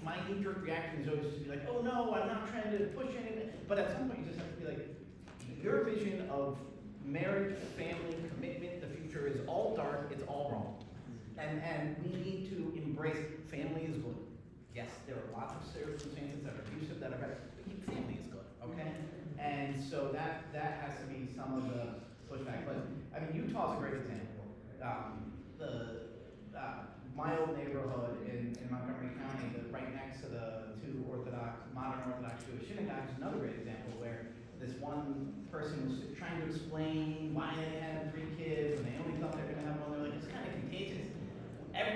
S5: My knee-jerk reaction is always to be like, oh no, I'm not trying to push anything. But at some point you just have to be like, your vision of marriage, family, commitment, the future is all dark, it's all wrong. And we need to embrace family is good. Yes, there are lots of circumstances that are abusive that are better, but family is good, okay? And so that has to be some of the pushback. But I mean, Utah's a great example. My old neighborhood in Montgomery County, right next to the two modern Orthodox Jewish synagogues, is another great example where this one person was trying to explain why they had 3 kids and they only thought they were going to have one. They're like, it's kind of contagious.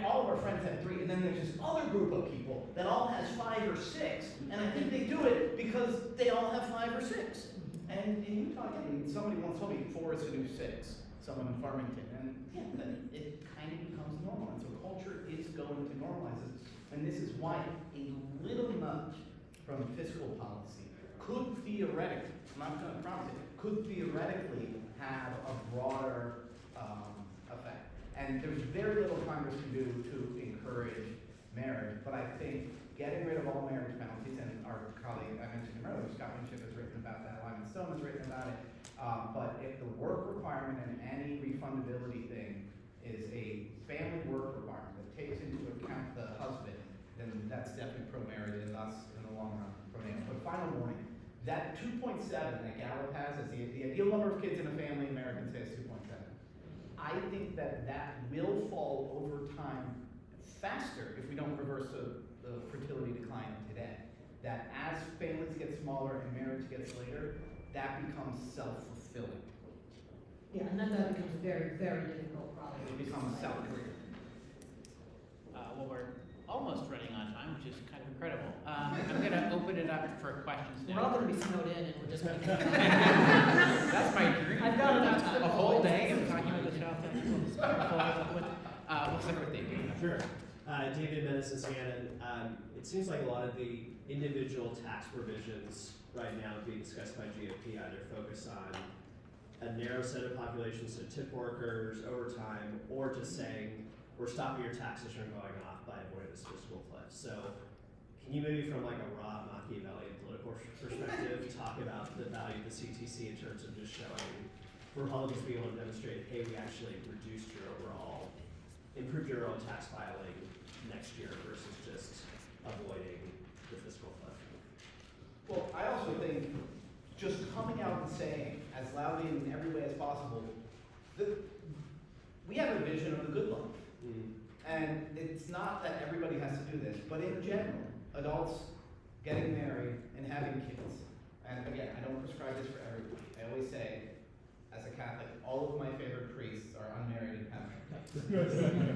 S5: All of our friends have 3, and then there's this other group of people that all has 5 or 6, and I think they do it because they all have 5 or 6. And in Utah, again, somebody once told me 4 is the new 6, someone in Farmington, and yeah, then it kind of becomes normal, and so culture is going to normalize this. And this is why a little nudge from fiscal policy could theoretically, I'm not going to promise it, could theoretically have a broader effect. And there's very little Congress can do to encourage marriage, but I think getting rid of all marriage penalties, and our colleague, I mentioned him earlier, Scott Winship has written about that, Lyman Stone has written about it, but if the work requirement and any refundability thing is a family work requirement that takes into account the husband, then that's definitely pro-marriage and thus, in the long run, pro-marriage. But final warning, that 2.7 that Gallup has as the ideal number of kids in a family, Americans say is 2.7. I think that will fall over time faster if we don't reverse the fertility decline today. That as families get smaller and marriage gets later, that becomes self-fulfilling.
S3: Yeah, and then that becomes very, very difficult problem.
S5: It becomes self-career.
S1: Well, we're almost running on time, which is kind of incredible. I'm going to open it up for questions
S3: We're
S1: now.
S3: all going to be snowed in, and we're just going to.
S1: That's my dream.
S3: I've got enough time.
S1: A whole day of talking about the child tax. We'll start with David.
S6: Sure. David Menace and Sienna. It seems like a lot of the individual tax provisions right now being discussed by GOP either focus on a narrow set of populations, so tip workers, overtime, or just saying we're stopping your taxes from going off by avoiding this fiscal cliff. So can you maybe from like a raw Machiavellian political perspective talk about the value of the CTC in terms of just showing Republicans being able to demonstrate, hey, we actually reduced your overall, improved your own tax filing next year versus just avoiding the fiscal cliff?
S5: Well, I also think just coming out and saying as loudly in every way as possible that we have a vision of the good life. And it's not that everybody has to do this, but in general, adults getting married and having kids. And again, I don't prescribe this for everybody. I always say, as a Catholic, all of my favorite priests are unmarried and have kids.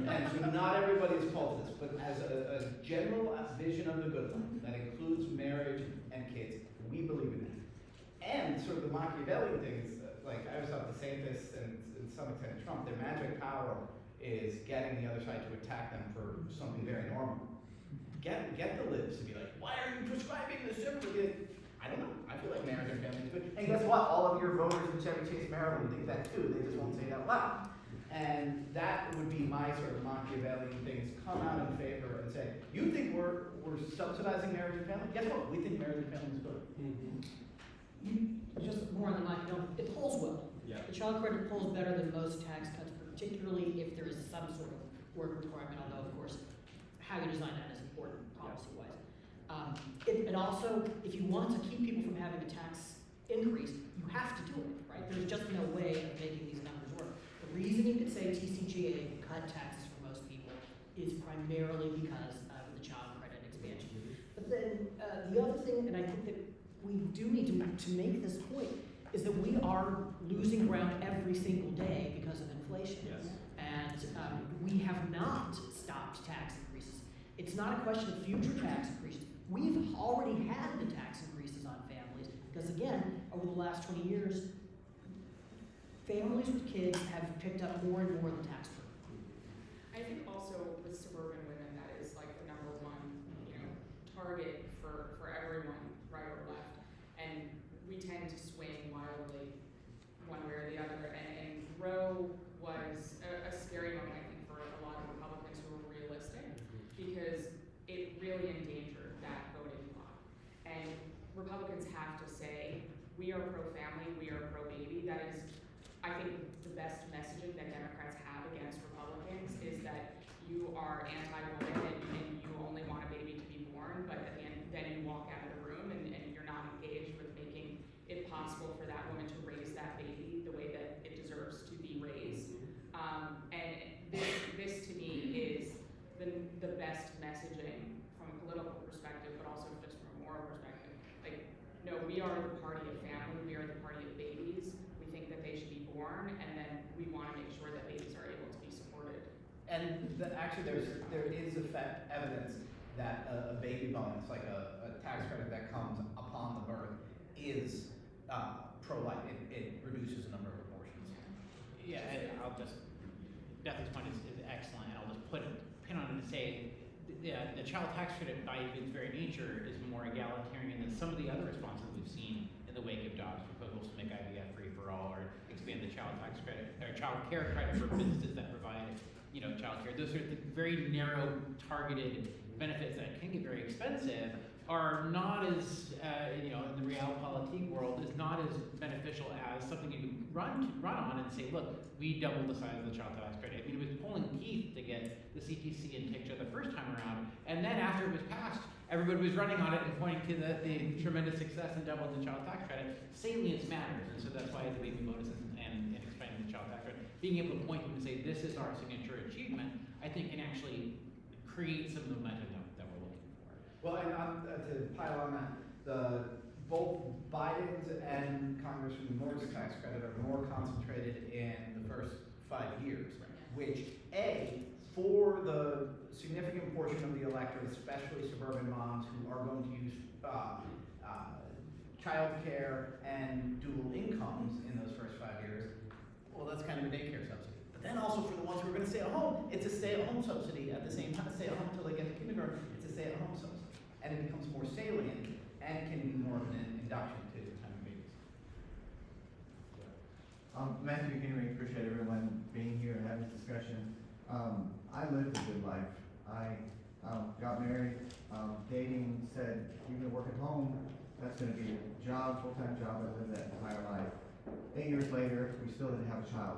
S5: And so not everybody is called to this, but as a general vision of the good life that includes marriage and kids, we believe in that. And sort of the Machiavellian thing is, like I always thought DeSantis and to some extent Trump, their magic power is getting the other side to attack them for something very normal. Get the libs to be like, why are you prescribing this? I don't know. I feel like marriage and family is good. And guess what? All of your voters in Chevy Chase, Maryland think that too. They just won't say it out loud. And that would be my sort of Machiavellian thing, is come out in favor and say, you think we're subsidizing marriage and family? Guess what? We think marriage and family is good.
S3: Just more on the Machiavellian, it polls well.
S6: Yeah.
S3: The child credit polls better than most tax cuts, particularly if there is some sort of work requirement, although of course, how you design that is important policy-wise. It also, if you want to keep people from having a tax increase, you have to do it, right? There's just no way of making these numbers work. The reason you could say TCJA cut taxes for most people is primarily because of the child credit expansion. But then the other thing, and I think that we do need to make this point, is that we are losing ground every single day because of inflation.
S6: Yes.
S3: And we have not stopped tax increases. It's not a question of future tax increases. We've already had the tax increases on families because, again, over the last 20 years, families with kids have picked up more and more of the tax burden.
S4: I think also with suburban women, that is like the number one, target for everyone, right or left, and we tend to swing wildly one way or the other. And Roe was a scary moment, I think, for a lot of Republicans who were realistic, because it really endangered that voting bloc. And Republicans have to say, we are pro-family, we are pro-baby. That is, I think, the best messaging that Democrats have against Republicans, is that you are anti-woman and you only want a baby to be born, but at the end, then you walk out of the room and you're not engaged with making it possible for that woman to raise that baby the way that it deserves to be raised. And this to me is the best messaging from a political perspective, but also just from a moral perspective. Like, no, we are the party of family, we are the party of babies. We think that they should be born, and then we want to make sure that babies are able to be supported.
S5: And actually, there is evidence that a baby bonus, like a tax credit that comes upon the birth, is pro-life. It reduces the number of abortions.
S1: Yeah, and I'll just, Bethany's point is excellent, and I'll just put a pin on it and say, the child tax credit by its very nature is more egalitarian than some of the other responses we've seen in the wake of Dobbs' proposals to make IVF free for all, or expand the child tax credit, or child care credit for businesses that provide, child care. Those are the very narrow, targeted benefits that can get very expensive, are not as, in the realpolitik world, is not as beneficial as something you can run on and say, look, we doubled the size of the child tax credit. I mean, it was pulling teeth to get the CTC and TICJA the first time around, and then after it was passed, everybody was running on it and pointing to the tremendous success in doubling the child tax credit. Salience matters, and so that's why the baby bonuses and expanding the child tax credit, being able to point to and say, this is our signature achievement, I think can actually create some momentum that we're looking for.
S5: Well, and to pile on that, both Biden's and Congressman Moore's tax credit are more concentrated in the first 5 years, which, for the significant portion of the electorate, especially suburban moms who are going to use child care and dual incomes in those first 5 years, well, that's kind of a daycare subsidy. But then also for the ones who are going to stay at home, it's a stay-at-home subsidy at the same time. Stay at home until they get to kindergarten, it's a stay-at-home subsidy. And it becomes more salient and can be more of an induction to having babies.
S7: Matthew Henry, appreciate everyone being here and having this discussion. I lived a good life. I got married, dating, said, you're gonna work at home, that's gonna be a job, full-time job. I lived that entire life. 8 years later, we still didn't have a child.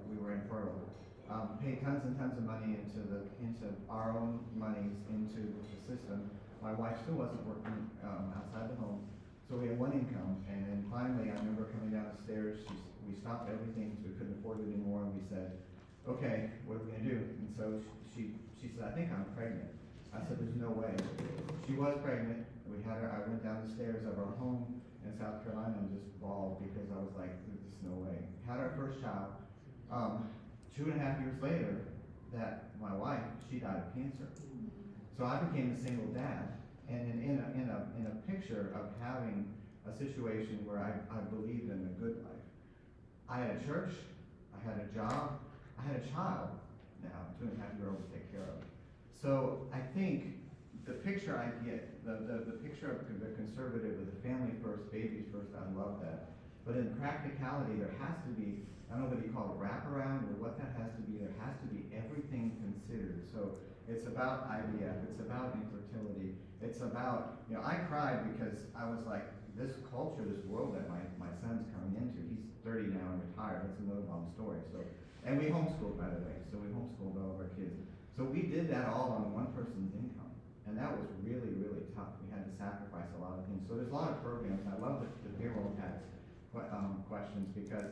S7: We were infertile. Paid tons and tons of money into our own monies into the system. My wife still wasn't working outside the home, so we had one income. And then finally, I remember coming down the stairs. We stopped everything because we couldn't afford it anymore, and we said, "Okay, what are we gonna do?" And so she said, "I think I'm pregnant." I said, "There's no way." She was pregnant. We had her. I went down the stairs of our home in South Carolina and just bawled because I was like, "There's no way." Had our first child. 2.5 years later, that my wife, she died of cancer. So I became a single dad, and in a picture of having a situation where I believed in a good life. I had a church, I had a job, I had a child now, 2.5-year-old to take care of. So I think the picture I get, the picture of the conservative of the family first, babies first, I love that. But in practicality, there has to be, I don't know whether you call it wraparound or what that has to be, there has to be everything considered. So it's about IVF, it's about infertility, it's about, I cried because I was like, this culture, this world that my son's coming into, he's 30 now and retired, that's another long story. So, and we homeschooled, by the way, so we homeschooled all of our kids. So we did that all on one person's income, and that was really, really tough. We had to sacrifice a lot of things. So there's a lot of programs. I love the payroll tax questions because,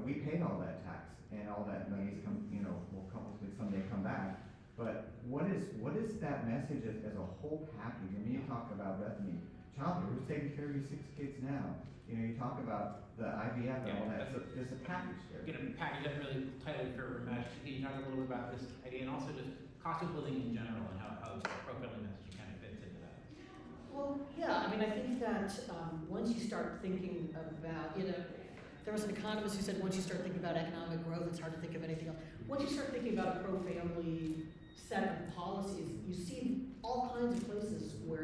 S7: we paid all that tax and all that money's will hopefully someday come back. But what is that message as a whole package? I mean, you talk about Bethany, childcare, who's taking care of your 6 kids now? You talk about the IVF and all that. There's a package there.
S1: Going to package that really tightly for Ramesh. Can you talk a little bit about this idea and also just cost of living in general and how the pro-family message kind of fits into that?
S3: Well, yeah, I mean, I think that once you start thinking about, there was an economist who said once you start thinking about economic growth, it's hard to think of anything else. Once you start thinking about a pro-family set of policies, you see all kinds of places where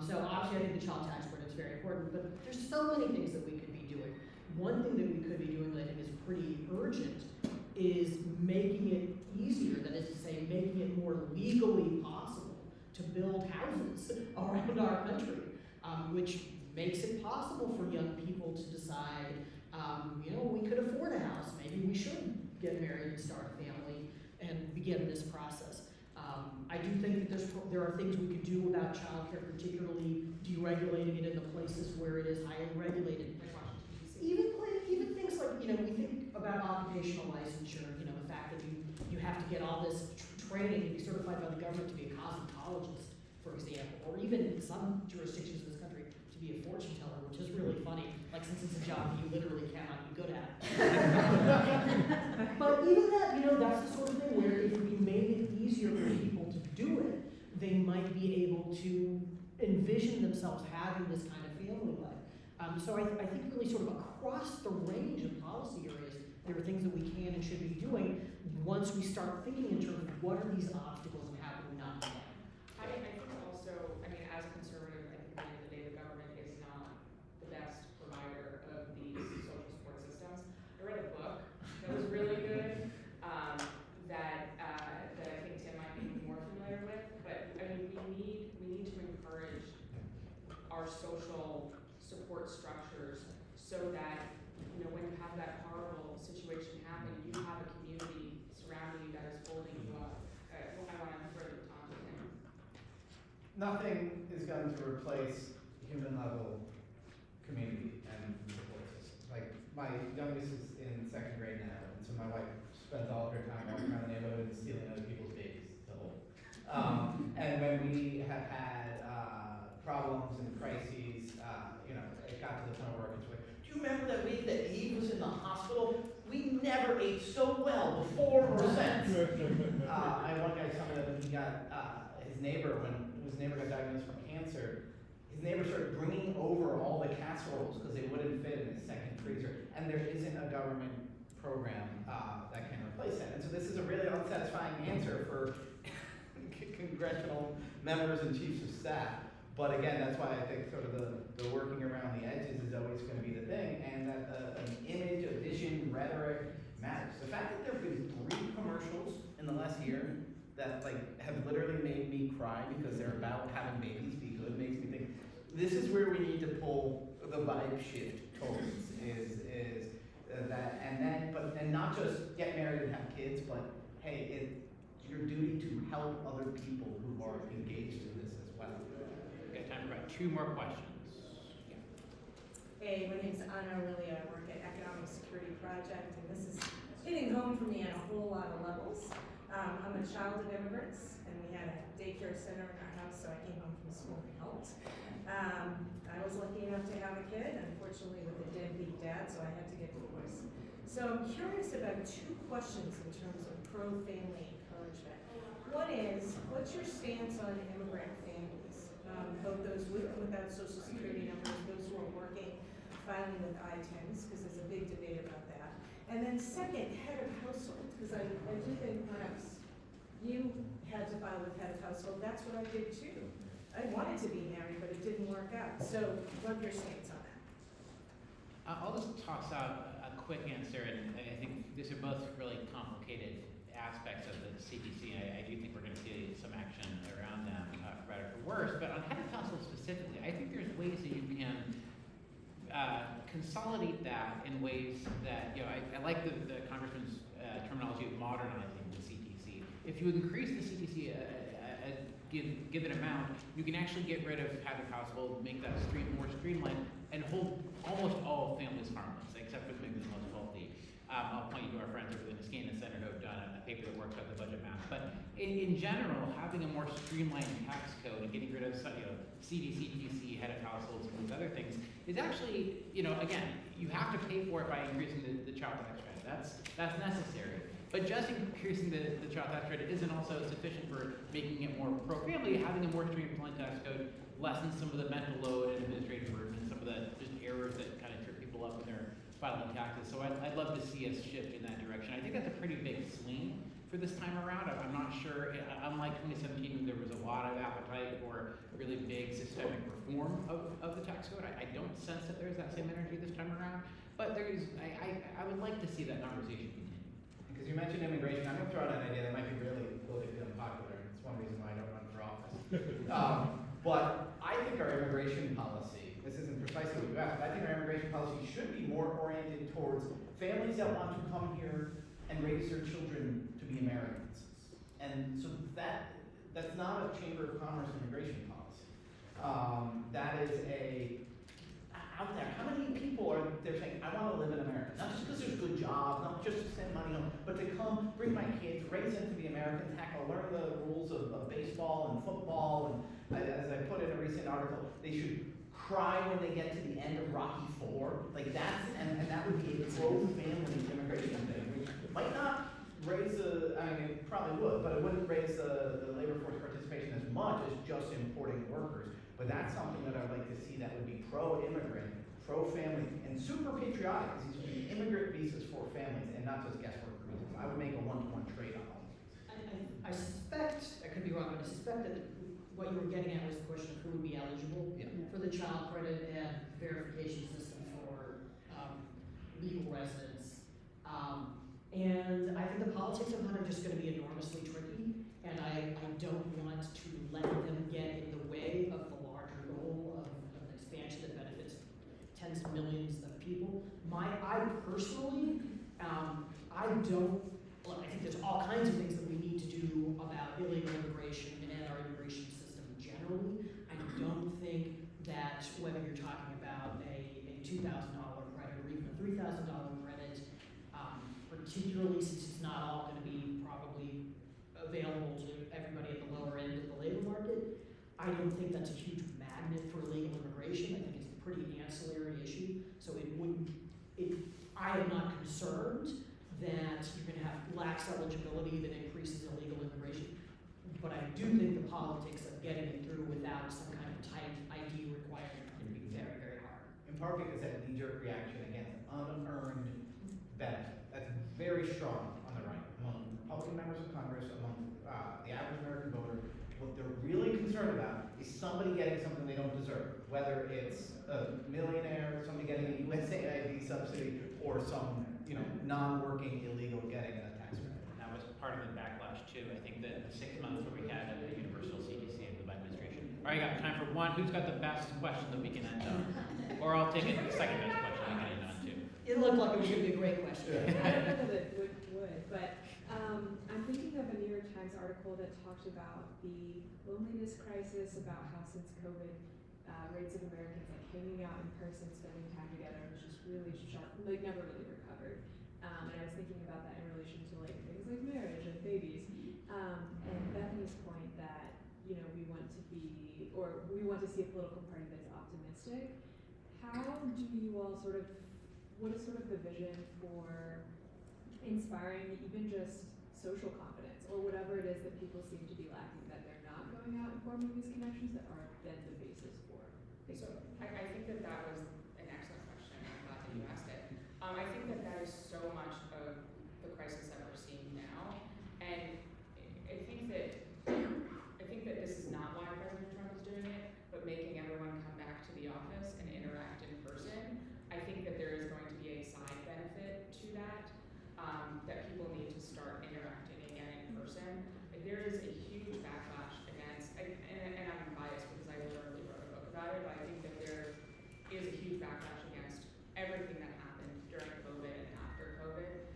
S3: So obviously I think the child tax credit is very important, but there's so many things that we could be doing. One thing that we could be doing that I think is pretty urgent is making it easier, that is to say, making it more legally possible to build houses around our country, which makes it possible for young people to decide, we could afford a house, maybe we should get married and start a family and begin this process. I do think that there are things we could do about childcare, particularly deregulating it in the places where it is highly regulated. Even things like, we think about occupational licensure, the fact that you have to get all this training to be certified by the government to be a cosmetologist, for example, or even in some jurisdictions in this country to be a fortune teller, which is really funny, like since it's a job you literally cannot be good at. But even that, that's the sort of thing where if we made it easier for people to do it, they might be able to envision themselves having this kind of family life. So I think really sort of across the range of policy areas, there are things that we can and should be doing once we start thinking in terms of what are these obstacles and how can we knock them down.
S4: I think also, as a conservative, I think at the end of the day, the government is not the best provider of these social support systems. I read a book that was really good, that I think Tim might be more familiar with, but we need to encourage our social support structures so that, when you have that horrible situation happen, you have a community surrounding you that is holding you up. I want to throw the baton to him.
S5: Nothing is going to replace human level community and support system. Like, my youngest is in 2nd grade now, and so my wife spends all of her time walking around the neighborhood and stealing other people's babies to hold. And when we have had problems and crises, it got to the point where it's like, do you remember that week that Eve was in the hospital? We never ate so well before or since. I had one guy tell me that when he got his neighbor got diagnosed with cancer, his neighbor started bringing over all the casseroles because they wouldn't fit in his 2nd freezer. And there isn't a government program that can replace that. And so this is a really unsatisfying answer for congressional members and chiefs of staff. But again, that's why I think sort of the working around the edges is always going to be the thing, and that an image, a vision, rhetoric matters. The fact that there have been 3 commercials in the last year that have literally made me cry because they're about having babies be good makes me think this is where we need to pull the vibe shift towards is that, and not just get married and have kids, but hey, it's your duty to help other people who are engaged in this as well.
S1: We've got time for about 2 more questions. Yeah.
S8: Hey, my name's Anna Lilly. I work at Economic Security Project, and this is hitting home for me on a whole lot of levels. I'm a child of immigrants, and we had a daycare center in our house, so I came home from school and helped. I was lucky enough to have a kid, unfortunately with a deadbeat dad, so I had to get divorced. So I'm curious about 2 questions in terms of pro-family encouragement. One is, what's your stance on immigrant families? Both those with and without social security numbers, those who are working, filing with I-10s, because there's a big debate about that. And then second, head of household, because I do think perhaps you had to file with head of household. That's what I did too. I wanted to be married, but it didn't work out. So, love your stance on that.
S1: I'll just toss out a quick answer, and I think these are both really complicated aspects of the CTC. I do think we're going to see some action around them, for better or for worse. But on head of household specifically, I think there's ways that you can consolidate that in ways that, I like the Congressman's terminology of modernizing the CTC. If you increase the CTC a given amount, you can actually get rid of head of household, make that more streamlined, and hold almost all families harmless, except for maybe the most wealthy. I'll point you to our friends over the Niskanen Center who have done a paper that works out the budget math. But in general, having a more streamlined tax code and getting rid of CDC, TC, head of households, and these other things is actually, again, you have to pay for it by increasing the child tax credit. That's necessary. But just increasing the child tax credit isn't also sufficient for making it more pro-family. Having a more streamlined tax code lessens some of the mental load and administrative burden and some of the just errors that kind of trip people up when they're filing taxes. So I'd love to see us shift in that direction. I think that's a pretty big swing for this time around. I'm not sure, unlike 2017 when there was a lot lot of appetite for really big systemic reform of the tax code. I don't sense that there's that same energy this time around, but I would like to see that conversation continue.
S5: Because you mentioned immigration, I'm gonna throw out an idea that might be really politically unpopular, and it's one reason why I don't run for office. But I think our immigration policy, this isn't precisely what you asked, but I think our immigration policy should be more oriented towards families that want to come here and raise their children to be Americans. And so that's not a Chamber of Commerce immigration policy. That is out there. How many people are there saying, I want to live in America? Not just because there's good jobs, not just to send money home, but to come, bring my kids, raise them to be American, learn the rules of baseball and football. And as I put in a recent article, they should cry when they get to the end of Rocky IV. Like that's, and that would be a pro-family immigration thing, which might not raise it probably would, but it wouldn't raise the labor force participation as much as just importing workers. But that's something that I'd like to see that would be pro-immigrant, pro-family, and super patriotic, because these would be immigrant visas for families and not just guest worker visas. I would make a one-to-one trade on all these.
S3: I suspect, I could be wrong, but I suspect that what you were getting at was the question of who would be eligible for the child credit and verification system for legal residents. And I think the politics of that are just going to be enormously tricky, and I don't want to let them get in the way of the larger goal of an expansion that benefits tens of millions of people. I personally, I think there's all kinds of things that we need to do about illegal immigration and our immigration system generally. I don't think that whether you're talking about a $2,000 credit or even a $3,000 credit, particularly since it's not all going to be probably available to everybody at the lower end of the labor market, I don't think that's a huge magnet for illegal immigration. I think it's a pretty ancillary issue. So I am not concerned that you're going to have lax eligibility that increases illegal immigration. But I do think the politics of getting it through without some kind of tight ID requirement is going to be very, very hard.
S5: In part because that knee-jerk reaction against unearned benefit. That's very strong on the right, among Republican members of Congress, among the average American voter. What they're really concerned about is somebody getting something they don't deserve, whether it's a millionaire, somebody getting a USAID subsidy, or some non-working illegal getting a tax credit.
S1: That was part of the backlash too. I think that the 6 months where we had a universal CTC of the Biden administration. All right, got time for one. Who's got the best question that we can end on? Or I'll take it the second best question I can end on too.
S3: It looked like it was going to be a great question.
S9: I don't know that it would, but I'm thinking of a New York Times article that talked about the loneliness crisis, about how since COVID, rates of Americans like hanging out in person, spending time together was just really sharp, like never really recovered. And I was thinking about that in relation to like things like marriage and babies. And Bethany's point that, we want to see a political party that is optimistic. How do you all what is the vision for inspiring even just social confidence or whatever it is that people seem to be lacking, that they're not going out and forming these connections that are then the basis for?
S4: So I think that was an excellent question. I'm glad that you asked it. I think that is so much of the crisis that we're seeing now, and I think that this is not why President Trump is doing it, but making everyone come back to the office and interact in person. I think that there is going to be a side benefit to that, that people need to start interacting again in person. There is a huge backlash against, and I'm biased because I literally wrote a book about it, but I think that there is a huge backlash against everything that happened during COVID and after COVID.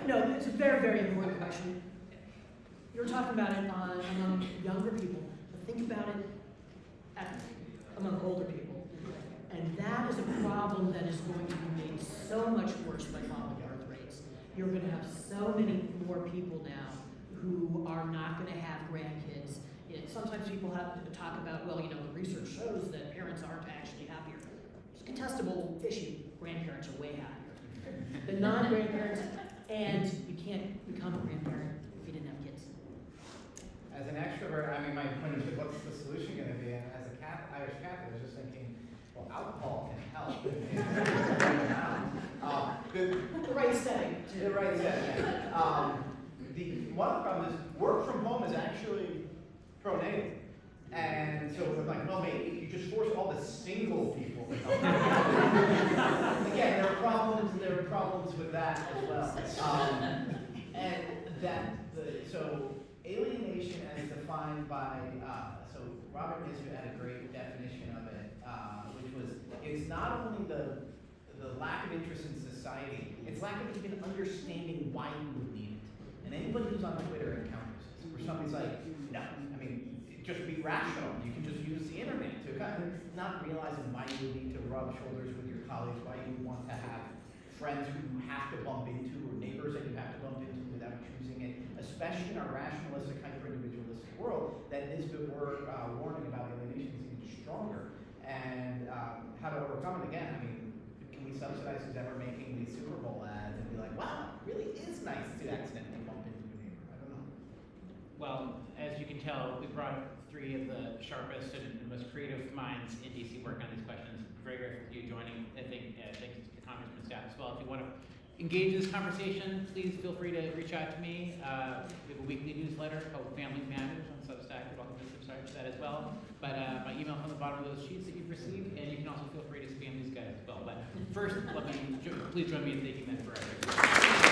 S3: No, it's a very, very important question. You're talking about it among younger people, but think about it among older people. And that is a problem that is going to be made so much worse by falling birth rates. You're going to have so many more people now who are not going to have grandkids. Sometimes people have to talk about, well, the research shows that parents aren't actually happier. It's a contestable issue. Grandparents are way happier than non-grandparents, and you can't become a grandparent if you didn't have kids.
S5: As an extrovert, I mean, my point is, what's the solution going to be? And as a Irish Catholic, I was just thinking, well, alcohol can help.
S3: The right setting.
S5: The right setting. One of the problems is work from home is actually pronatal. And so we're like, well, maybe you just force all the single people to come. Again, there are problems with that as well. And so alienation as defined by, so Robert Nisbet had a great definition of it, which was, it's not only the lack of interest in society, it's lack of even understanding why you would need it. And anybody who's on Twitter encounters this, where somebody's like, no, I mean, just be rational. You can just use the internet to kind of not realizing why you would need to rub shoulders with your colleagues, why you would want to have friends who you have to bump into, or neighbors that you have to bump into without choosing it, especially in our rationalistic, hyper-individualistic world, that Nisbet were warning about alienation is even stronger. And how to overcome it again, I mean, can we subsidize who's ever making these Super Bowl ads and be like, wow, it really is nice to accidentally bump into a neighbor? I don't know.
S1: Well, as you can tell, we brought three of the sharpest and most creative minds in DC working on these questions. Very grateful for you joining. I think thanks to the conference and staff as well. If you want to engage in this conversation, please feel free to reach out to me. We have a weekly newsletter called Family Matters on Substack. You're welcome to subscribe to that as well. But my email's on the bottom of those sheets that you've received, and you can also feel free to spam these guys as well. But first, please join me in thanking them for everything.